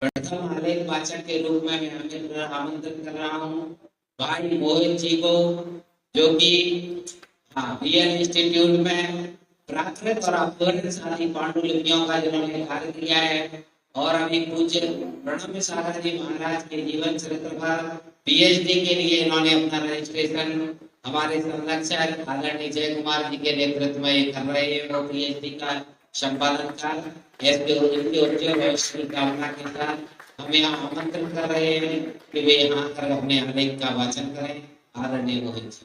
प्रथम आलेख वाचक के रूप में मैं आमंत्रित कर रहा हूँ भाई मोहित जी को, जो कि बीएन इंस्टीट्यूट में प्राकृत और अपभ्रंशशाली पांडुलिपियों का जिन्होंने कार्य किया है, और अभी पूज्य प्रणब सागर जी महाराज के जीवन चरित्र पर पीएचडी के लिए इन्होंने अपना रजिस्ट्रेशन हमारे संरक्षक आदरणीय जय कुमार जी के नेतृत्व में कर रहे हैं। वो पीएचडी का संपादन कर ऐसे उज्ज्वल भविष्य की कामना के साथ हमें यहाँ आमंत्रित कर रहे हैं कि वे यहाँ आकर अपने आलेख का वाचन करें। आदरणीय मोहित जी।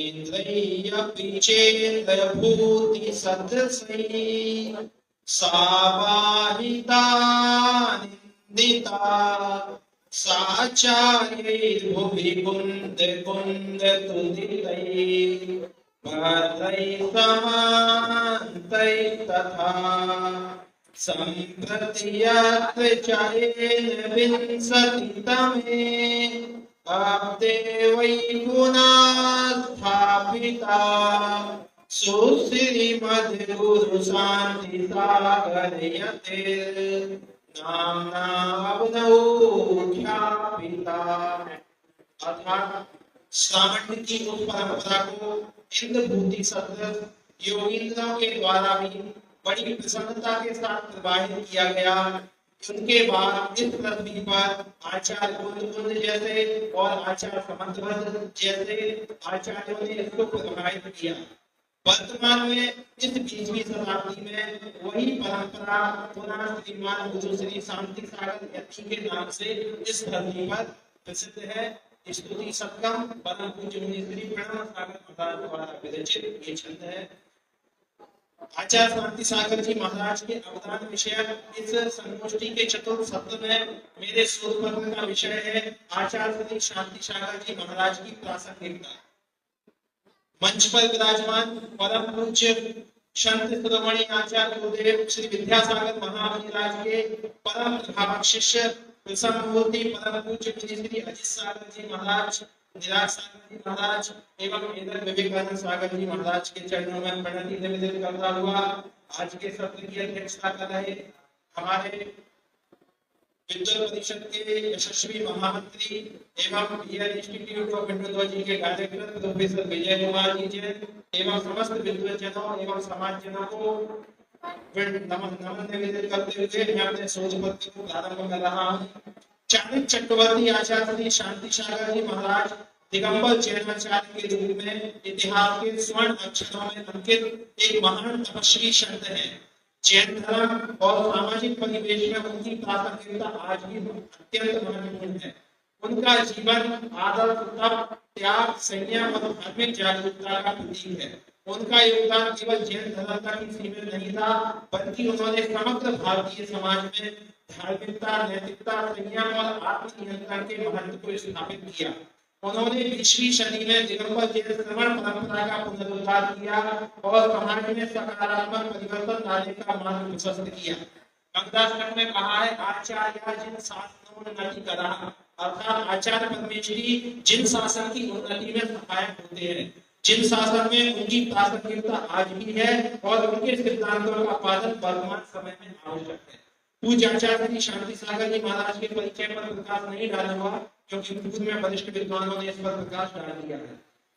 योगीन्द्रय्यपि चेदभूति सदसै सावाहिता निन्दिता साचार्यैर्भुवि कुन्द कुन्द तुदितैः भद्रैः समान्तैः तथा सम्प्रति यत्र चरेण विंशतितमे अब्दे वै पुनः स्थापिता सुश्रीमद्गुरु शान्ति सागर यतेर् नाम्ना अवधौ ख्यापिता। अर्थात श्रावण की उस परंपरा को इंद्रभूति सदृश योगींद्रों के द्वारा भी बड़ी प्रसन्नता के साथ प्रवाहित किया गया। उनके बाद इस पृथ्वी पर आचार्य कुंद जैसे और आचार्य समंतभद्र जैसे आचार्यों ने इसको प्रभावित किया। वर्तमान में इस 20वीं शताब्दी में वही परंपरा पुनः श्रीमान गुरु श्री शांति सागर यति के नाम से इस धरती पर प्रसिद्ध है। स्तुति सत्कम परम पूज्य मुनि श्री प्रणव सागर महाराज द्वारा विरचित ये छंद है। आचार्य शांति सागर जी महाराज के अवदान विषय इस संगोष्ठी के चतुर्थ सत्र में मेरे शोध पत्र का विषय है आचार्य श्री शांति सागर जी महाराज की प्रासंगिकता। मंच पर विराजमान परम पूज्य संत शिरोमणि आचार्य गुरुदेव श्री विद्यासागर महाराज के परम प्रभावक शिष्य प्रसन्नमूर्ति परम पूज्य श्री अजित सागर जी महाराज, निराज सागर जी महाराज एवं इधर विवेकानंद सागर जी महाराज के चरणों में प्रणति निवेदन करता हुआ आज के सत्र की अध्यक्षता कर रहे हमारे विद्वत परिषद के यशस्वी महामंत्री एवं बीएन इंस्टीट्यूट ऑफ इंडोलॉजी के डायरेक्टर प्रोफेसर विजय कुमार जी एवं समस्त विद्वजनों एवं समाजजनों को नमन निवेदन करते हुए मैं अपने शोध पत्र को प्रारंभ कर रहा हूँ। चाणक्य चक्रवर्ती आचार्य श्री शांति सागर जी महाराज दिगंबर जैनाचार्य के रूप में इतिहास के स्वर्ण अक्षरों में अंकित एक महान तपस्वी संत है। जैन धर्म और सामाजिक परिवेश में उनकी प्रासंगिकता आज भी अत्यंत महत्वपूर्ण है। उनका जीवन आदर्श तप त्याग संयम और धार्मिक जागरूकता का प्रतीक है। उनका योगदान केवल जैन धर्म तक ही सीमित नहीं था, बल्कि उन्होंने समग्र भारतीय समाज में धार्मिकता, नैतिकता, संयम और आत्मनियंत्रण के महत्व को स्थापित किया। उन्होंने 20वीं सदी में दिगंबर जैन श्रवण परंपरा का पुनरुद्धार किया और समाज में सकारात्मक परिवर्तन लाने का मार्ग प्रशस्त किया। मंगलाष्टक में कहा है आचार्य जिन शासनों उन्नति करा, अर्थात आचार्य परमेश्वरी जिन शासन की उन्नति में सहायक होते हैं, जिन शासन में उनकी प्रासंगिकता आज भी है और उनके सिद्धांतों का पालन वर्तमान समय में आवश्यक है। पूज्य आचार्य श्री शांति सागर जी महाराज के परिचय पर प्रकाश नहीं डालूंगा क्योंकि पूर्व में वरिष्ठ विद्वानों ने इस पर प्रकाश डाल दिया है।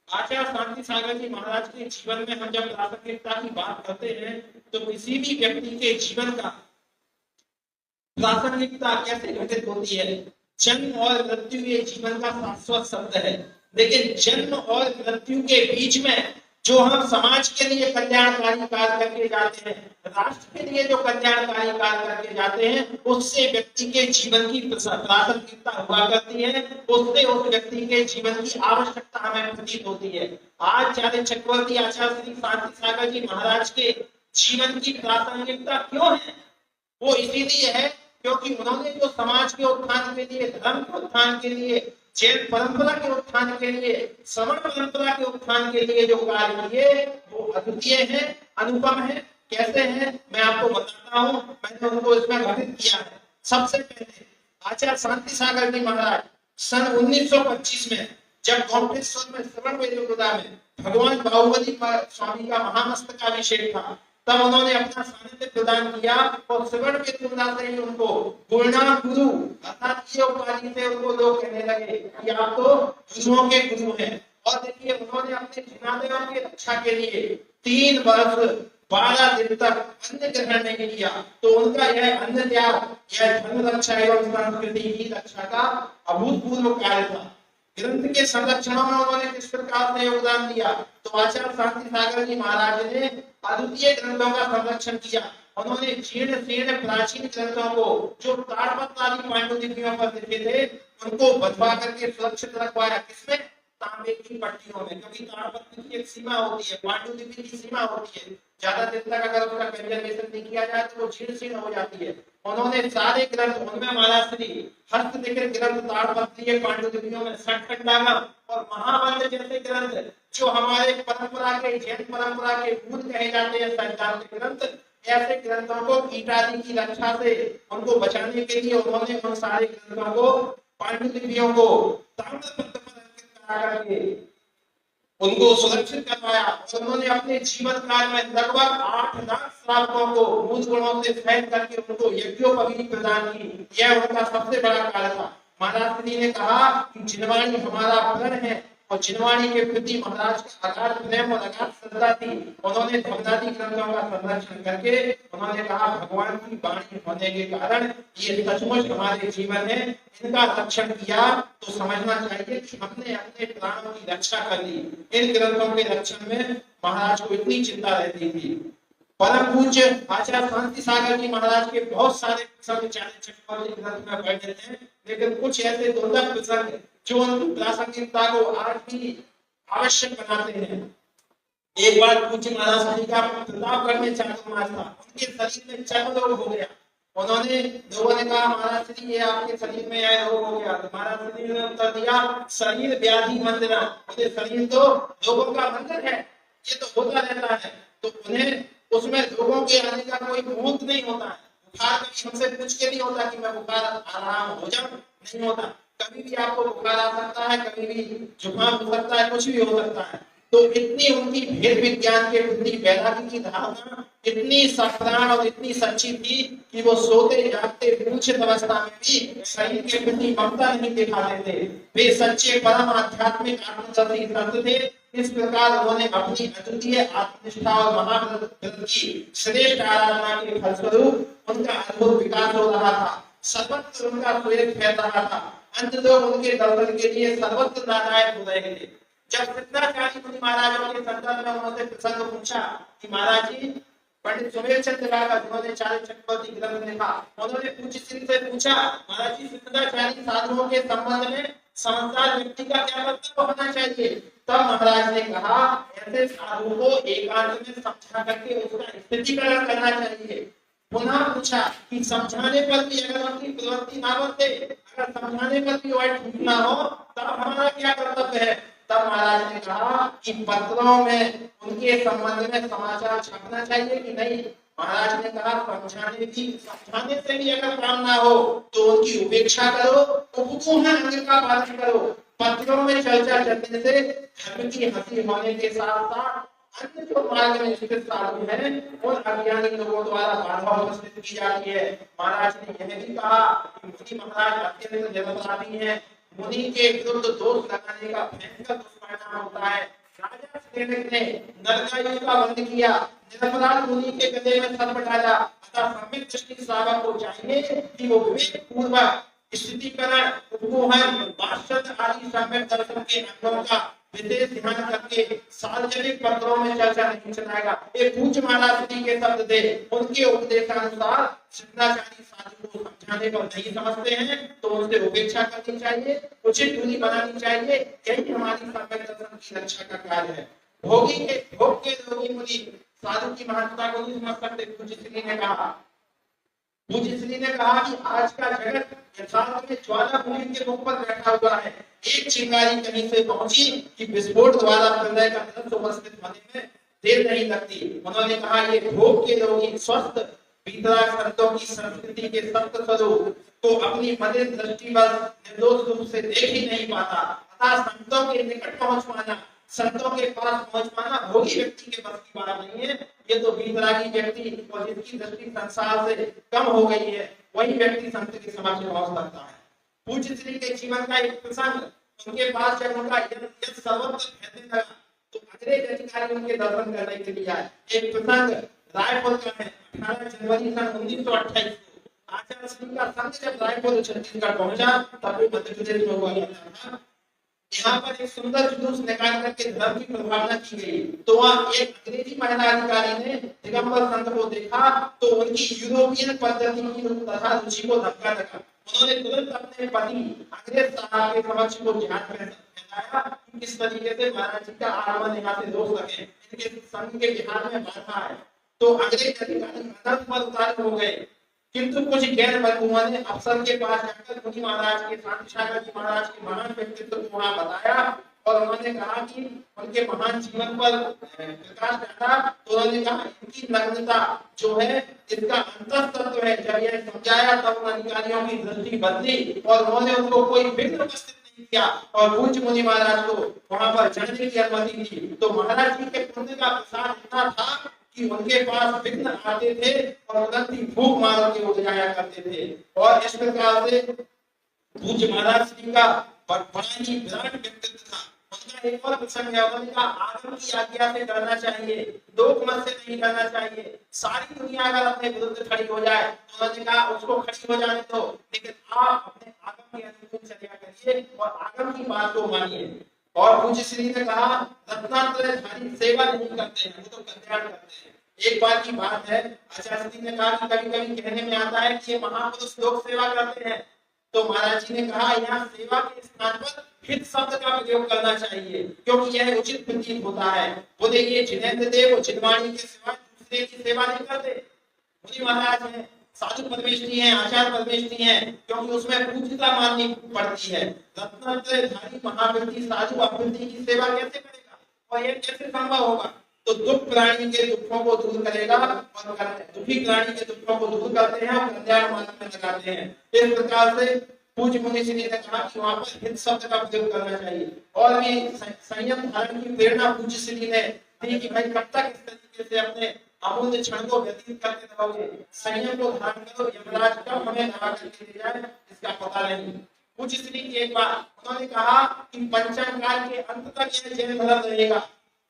आचार्य शांति सागर जी महाराज के जीवन में हम जब प्रासंगिकता की बात करते हैं तो किसी भी व्यक्ति के जीवन का प्रासंगिकता कैसे घटित होती है। जन्म और मृत्यु ये जीवन का शाश्वत शब्द है, लेकिन जन्म और मृत्यु के बीच में जो हम समाज के लिए कल्याणकारी कार्य करके जाते हैं, राष्ट्र के लिए जो कल्याणकारी कार्य करके जाते हैं, उससे व्यक्ति के जीवन की प्रासंगिकता हुआ करती है, उससे उस व्यक्ति के जीवन की आवश्यकता हमें प्रतीत होती है। आज चाणक्य चक्रवर्ती आचार्य श्री शांति सागर जी महाराज के जीवन की प्रासंगिकता क्यों है? वो इसीलिए है क्योंकि उन्होंने जो समाज के उत्थान के लिए, धर्म के उत्थान के लिए, जैन परंपरा के उत्थान के लिए, श्रवण परंपरा के उत्थान के लिए जो कार्य किए वो अद्वितीय है, अनुपम है। कैसे हैं मैं आपको बताता हूँ। मैंने उनको इसमें घटित किया है। सबसे पहले आचार्य शांति सागर जी महाराज सन 1925 में जब गोमटेश्वर में श्रवण बेलगोदा में भगवान बाहुबली स्वामी का महामस्तकाभिषेक था, तब उन्होंने अपना सानिध्य प्रदान किया और श्रवण बेलगोदा से ही उनको गुरुनाम गुरु अर्थात ये उपाधि से उनको लोग कहने लगे कि आप तो गुरुओं के गुरु हैं। और देखिए उन्होंने अपने जिनादेवन की रक्षा के लिए 3 वर्ष 12 दिन तक अन्न ग्रहण नहीं किया। तो उनका यह अन्न त्याग, यह धर्म रक्षा एवं संस्कृति की रक्षा का अभूतपूर्व कार्य था। ग्रंथ के संरक्षण में उन्होंने किस प्रकार से योगदान दिया, तो आचार्य शांति सागर जी महाराज ने अद्वितीय ग्रंथों का संरक्षण किया। उन्होंने जीर्ण प्राचीन ग्रंथों को जो ताड़पत्र आदि पांडुलिपियों पर लिखे थे उनको बंधवा करके सुरक्षित रखवाया। किसमें? तांबे की पट्टियों में, क्योंकि ताड़पत्र की एक सीमा होती है, पांडुलिपि की सीमा होती है। ज्यादा दिन तक अगर उसका कंजर्वेशन नहीं किया जाए तो वो जीर्ण हो जाती है। उन्होंने सारे ग्रंथ उनमें महाराष्ट्री हस्तलिखित ग्रंथ ताड़पत्रीय पांडुलिपियों में संकट डाला और महावंश जैसे ग्रंथ जो हमारे परंपरा के जैन परंपरा के मूल कहे जाते हैं सैद्धांतिक ग्रंथ, ऐसे ग्रंथों को कीट आदि की रक्षा से उनको बचाने के लिए उन्होंने उन सारे ग्रंथों को पांडुलिपियों को ताम्रपत्र पर अंकित करा करके उनको सुरक्षित करवाया। उन्होंने अपने जीवन काल में लगभग 8 लाख श्रावकों को मूल गुणों से सहित करके उनको यज्ञोपवीत प्रदान की। यह उनका सबसे बड़ा कार्य था। महाराज श्री ने कहा कि जिनवाणी हमारा प्रण है और जिनवाणी के प्रति महाराज का अगाध प्रेम और अगाध श्रद्धा थी। उन्होंने धर्मादि ग्रंथों का संरक्षण करके उन्होंने कहा भगवान की वाणी होने के कारण ये सचमुच हमारे जीवन है, इनका रक्षण किया तो समझना चाहिए कि हमने अपने प्राणों की रक्षा कर ली। इन ग्रंथों के रक्षण में महाराज को इतनी चिंता रहती थी। परम पूज्य आचार्य शांति सागर जी महाराज के बहुत सारे प्रसंग चक्रवर्ती ग्रंथ में बैठे थे, लेकिन कुछ ऐसे दुर्लभ प्रसंग जो उनकी प्रासंगिकता को आज भी आवश्यक बनाते हैं। एक बार पूज्य महाराज जी का प्रतापगढ़ में चातुर्मास था, उनके शरीर में चर्म रोग हो गया। उन्होंने लोगों ने कहा महाराज श्री ये आपके शरीर में यह रोग हो गया। तो महाराज श्री ने उत्तर दिया शरीर व्याधि मंदिर, उनके शरीर तो लोगों का मंदिर है, ये तो होता रहता है। तो उन्हें उसमें लोगों के आने का कोई भूत नहीं होता है। बुखार कभी हमसे पूछ के नहीं होता कि मैं बुखार आ रहा हूं, हो जाऊं, नहीं होता। कभी भी आपको बुखार आ सकता है, कभी भी जुकाम हो सकता है, कुछ भी हो सकता है। तो इतनी उनकी भेद विज्ञान के प्रति वैराग्य की धारणा इतनी सप्राण और इतनी सच्ची थी कि वो सोते जागते मूर्छित अवस्था में भी शरीर के प्रति ममता नहीं दिखाते थे। वे सच्चे परम आध्यात्मिक आत्मदर्शी संत थे। इस प्रकार उन्होंने अपनी अद्वितीय आत्मनिष्ठा और महाव्रत की श्रेष्ठ आराधना के फलस्वरूप उनका अद्भुत विकास हो रहा था। सर्वत्र उनका सुयोग फैल रहा था। अंत लोग उनके दर्शन के लिए सर्वत्र नारायण हो रहे थे। जब सिद्धाचार्य मुनि महाराजों के संदर्भ में उन्होंने प्रसंग पूछा कि महाराज जी पंडित सुमेर चंद्र का जिन्होंने चार चक्रवर्ती ग्रंथ लिखा, उन्होंने पूज्य श्री से पूछा महाराज जी सिद्धाचार्य साधुओं के संबंध में समझदार व्यक्ति का क्या कर्तव्य होना चाहिए। तब महाराज ने कहा ऐसे साधु को एकांत में समझा करके उसका स्थितिकरण करना चाहिए। पुनः पूछा कि समझाने पर भी अगर उनकी प्रवृत्ति ना बदले, अगर समझाने पर भी वह ठीक ना हो तब हमारा क्या कर्तव्य है। तब महाराज ने कहा कि पत्रों में उनके संबंध में समाचार छपना चाहिए कि नहीं। महाराज ने कहा समझाने से भी अगर काम ना हो तो उनकी उपेक्षा करो, उपगुण अंग का पालन करो। पत्रों में चर्चा चलने से धर्म की हंसी होने के साथ साथ अन्य जो मार्ग में स्थित साधु हैं उन अज्ञानी लोगों द्वारा बाधा उपस्थित की जाती है। महाराज ने यह भी कहा कि मुनि महाराज अत्यंत निरपराधी हैं। मुनि के विरुद्ध दोष लगाने का भयंकर दुष्परिणाम होता है। राजा श्रेष्ठ ने नरकायु का वध किया, निरपराध मुनि के गले में सर्प डाला। अतः सम्यक दृष्टि श्रावक को चाहिए कि वो विवेक पूर्वक स्थितिकरण, उपगोहन, वात्सल्य आदि सम्यक दर्शन के अनुभव का विशेष ध्यान करके सार्वजनिक पत्रों में चर्चा नहीं चलाएगा। एक पूज्य महाराज जी के शब्द थे, उनके उपदेशानुसार सिद्धाचार्य साधु को समझाने पर नहीं समझते हैं तो उनसे उपेक्षा करनी चाहिए, उचित दूरी बनानी चाहिए। यही हमारी सम्यक दर्शन की रक्षा का कार्य है। भोग के रोगी मुनि साधु की महत्ता को नहीं समझ सकते। पूज्य श्री ने कहा कि आज का जगत यथार्थ में ज्वालामुखी के रूप पर बैठा हुआ है। एक चिंगारी कहीं से पहुंची कि विस्फोट द्वारा प्रलय का ध्वंस उपस्थित होने में देर नहीं लगती। उन्होंने कहा ये भोग के रोगी स्वस्थ वितराग संतों की संस्कृति के सत्य स्वरूप को अपनी मलिन दृष्टि बस निर्दोष रूप से देख ही नहीं पाता। अतः संतों के निकट पहुंच पाना, संतों के पास पहुंच पाना भोगी व्यक्ति के बस की बात नहीं है। ये तो बीतरागी व्यक्ति और जिसकी दृष्टि संसार से कम हो गई है, वही व्यक्ति संत के समक्ष पहुंच सकता है। पूज्य श्री के जीवन का एक प्रसंग, उनके पास जब उनका यश सर्वत्र फैलने लगा तो अंग्रेज अधिकारी उनके दर्शन करने के लिए आए। एक प्रसंग रायपुर का है, 18 जनवरी सन 1928 को आचार्य श्री का संत जब रायपुर छत्तीसगढ़ पहुंचा तब भी मध्य प्रदेश में हुआ करता था। यहाँ पर एक सुंदर जुलूस निकाल करके धर्म की प्रभावना की गई। तो वहाँ एक अंग्रेजी महिला अधिकारी ने दिगंबर संत को देखा तो उनकी यूरोपियन पद्धति की तथा रुचि को धक्का लगा। उन्होंने तुरंत अपने पति अंग्रेज साहब के समक्ष को ध्यान में फैलाया कि किस तरीके से महाराज जी का आगमन यहाँ से रोक सके, इनके संघ के बिहार में बाधा है। तो अंग्रेज अधिकारी अनंत पर उतार हो गए, किंतु कुछ गैर बंधुओं ने अफसर के पास जाकर मुनि महाराज के, शांति सागर जी महाराज के महान व्यक्तित्व को वहां बताया और उन्होंने कहा कि उनके महान जीवन पर प्रकाश डाला। तो उन्होंने कहा इनकी नग्नता जो है इसका अंतस्तत्व है। जब यह समझाया तब उन अधिकारियों की दृष्टि बदली और उन्होंने उनको कोई विघ्न उपस्थित नहीं किया और पूज्य मुनि महाराज को वहां पर जाने की अनुमति दी। तो महाराज जी के पुण्य का प्रसाद इतना था कि उनके पास विघ्न आते थे और उनकी भूख मार के उठ जाया करते थे। और इस प्रकार से पूज्य महाराज जी का बड़ा ही विराट व्यक्तित्व था। उनका एक और प्रसंग है, उन्होंने कहा आदम की आज्ञा से डरना चाहिए, लोक मत से नहीं डरना चाहिए। सारी दुनिया अगर अपने विरुद्ध खड़ी हो जाए तो उन्होंने कहा उसको खड़ी हो जाने दो, लेकिन आप अपने आगम के अनुकूल चर्या करिए और आगम की बात को मानिए। और पूज्य श्री ने कहा रत्नात्रयधारी सेवा नहीं करते हैं, वो तो कल्याण करते हैं। एक बार की बात है, आचार्य श्री ने कहा कि कभी-कभी कहने में आता है कि ये महापुरुष लोग सेवा करते हैं। तो महाराज जी ने कहा यहाँ सेवा के स्थान पर हित शब्द का प्रयोग करना चाहिए, क्योंकि यह उचित प्रतीत होता है। बोले ये जिनेंद्र देव जिनवाणी के सिवा दूसरे की सेवा नहीं करते। मुनि महाराज हैं, साधु परमेष्ठी हैं, आचार्य परमेष्ठी हैं, क्योंकि उसमें पूज्यता माननी पड़ती है। रत्नात्रयधारी महाव्यक्ति साधु अवृत्ति की सेवा कैसे करेगा और यह कैसे संभव होगा? तो दुख प्राणी के दुखों को दूर करेगा और दुखी प्राणी के दुखों को दूर करते हैं और कल्याण मार्ग में लगाते हैं। इस प्रकार से पूज्य मुनि श्री ने कहा कि वहां पर हित शब्द का प्रयोग करना चाहिए। और भी संयम धारण की प्रेरणा पूज्य श्री ने दी कि भाई कब तक इस तरीके से अपने अमूल्य क्षण को व्यतीत करते रहोगे, संयम को धारण करो, यमराज कब हमें दबा करके ले जाए इसका पता नहीं। पूज्य श्री की एक बात उन्होंने कहा कि पंचांग काल के अंत तक यह जैन धर्म रहेगा।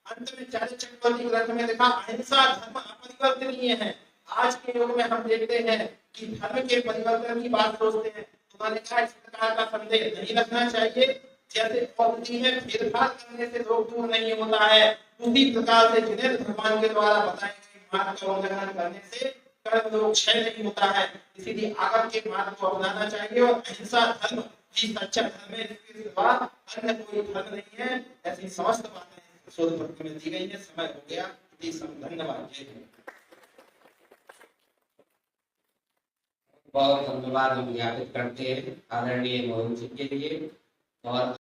अंत में चार्य चक्रवर्ती ग्रंथ में लिखा अहिंसा धर्म अपरिवर्तनीय है। आज के युग में हम देखते हैं कि धर्म के परिवर्तन की बात सोचते हैं। उन्होंने कहा इस प्रकार का संदेह नहीं रखना चाहिए। जैसे पौधे में फेरफार करने से रोग दूर नहीं होता है, उसी प्रकार से जिन्हें भगवान के द्वारा बताए गए मार्ग का उल्लंघन करने से कर्म रोग क्षय नहीं होता है। इसीलिए आगम के मार्ग को अपनाना चाहिए और अहिंसा धर्म ही सच्चा धर्म है, इसके सिवा अन्य कोई धर्म नहीं है। ऐसी समस्त बातें शोध पत्र में दी गई है। समय हो गया, धन्यवाद। बहुत धन्यवाद हम ज्ञापित करते हैं आदरणीय मोहन जी के लिए। और